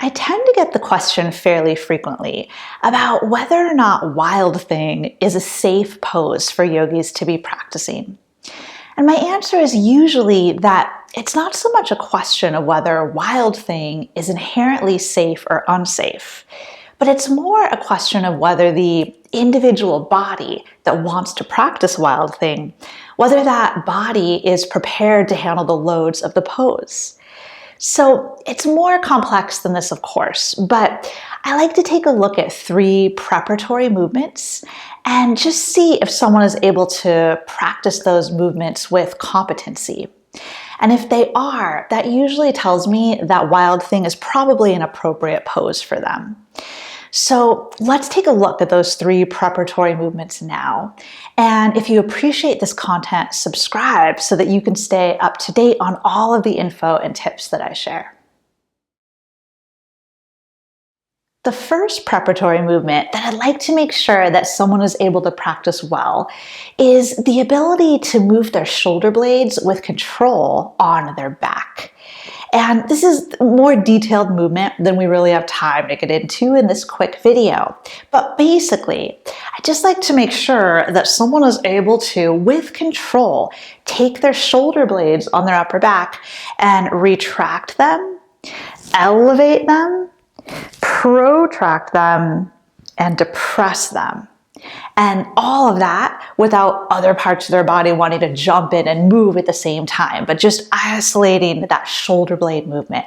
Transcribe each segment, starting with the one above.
I tend to get the question fairly frequently about whether or not Wild Thing is a safe pose for yogis to be practicing. And my answer is usually that it's not so much a question of whether Wild Thing is inherently safe or unsafe, but it's more a question of whether the individual body that wants to practice Wild Thing, whether that body is prepared to handle the loads of the pose. So it's more complex than this, of course, but I like to take a look at 3 preparatory movements and just see if someone is able to practice those movements with competency. And if they are, that usually tells me that Wild Thing is probably an appropriate pose for them. So let's take a look at those 3 preparatory movements now. And if you appreciate this content, subscribe so that you can stay up to date on all of the info and tips that I share. The first preparatory movement that I'd like to make sure that someone is able to practice well is the ability to move their shoulder blades with control on their back. And this is a more detailed movement than we really have time to get into in this quick video. But basically, I just like to make sure that someone is able to, with control, take their shoulder blades on their upper back and retract them, elevate them, protract them, and depress them. And all of that without other parts of their body wanting to jump in and move at the same time, but just isolating that shoulder blade movement.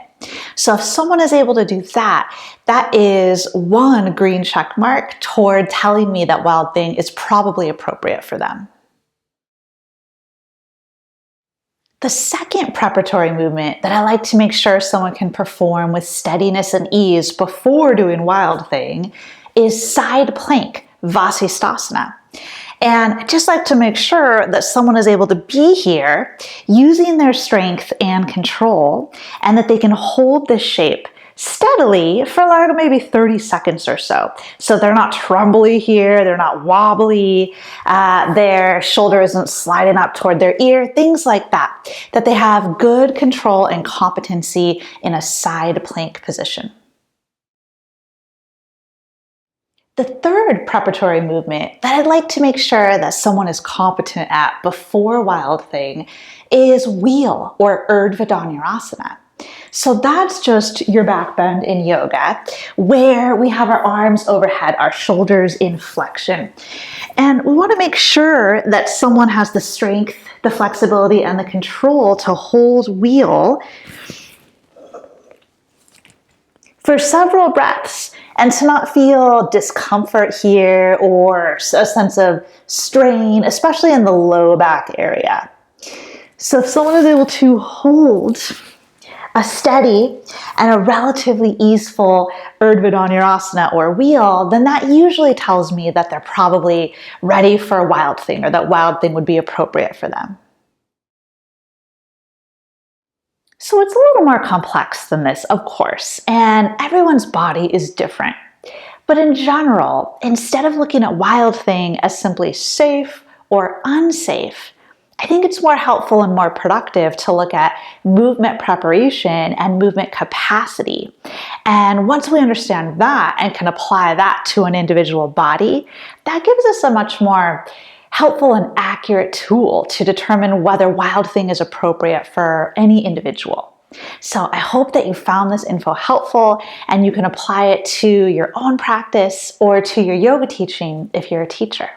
So if someone is able to do that, that is 1 green check mark toward telling me that Wild Thing is probably appropriate for them. The second preparatory movement that I like to make sure someone can perform with steadiness and ease before doing Wild Thing is side plank, Vasisthasana. And I just like to make sure that someone is able to be here using their strength and control, and that they can hold this shape steadily for like maybe 30 seconds or so. So they're not trembly here, they're not wobbly, their shoulder isn't sliding up toward their ear, things like that. That they have good control and competency in a side plank position. The third preparatory movement that I'd like to make sure that someone is competent at before Wild Thing is wheel, or Urdhva Dhanurasana. So that's just your back bend in yoga, where we have our arms overhead, our shoulders in flexion. And we want to make sure that someone has the strength, the flexibility, and the control to hold wheel for several breaths, and to not feel discomfort here or a sense of strain, especially in the low back area. So if someone is able to hold a steady and a relatively easeful Urdhva Dhanurasana or wheel, then that usually tells me that they're probably ready for a Wild Thing, or that Wild Thing would be appropriate for them. So it's a little more complex than this, of course, and everyone's body is different. But in general, instead of looking at Wild Thing as simply safe or unsafe, I think it's more helpful and more productive to look at movement preparation and movement capacity. And once we understand that and can apply that to an individual body, that gives us a much more helpful and accurate tool to determine whether Wild Thing is appropriate for any individual. So I hope that you found this info helpful and you can apply it to your own practice or to your yoga teaching if you're a teacher.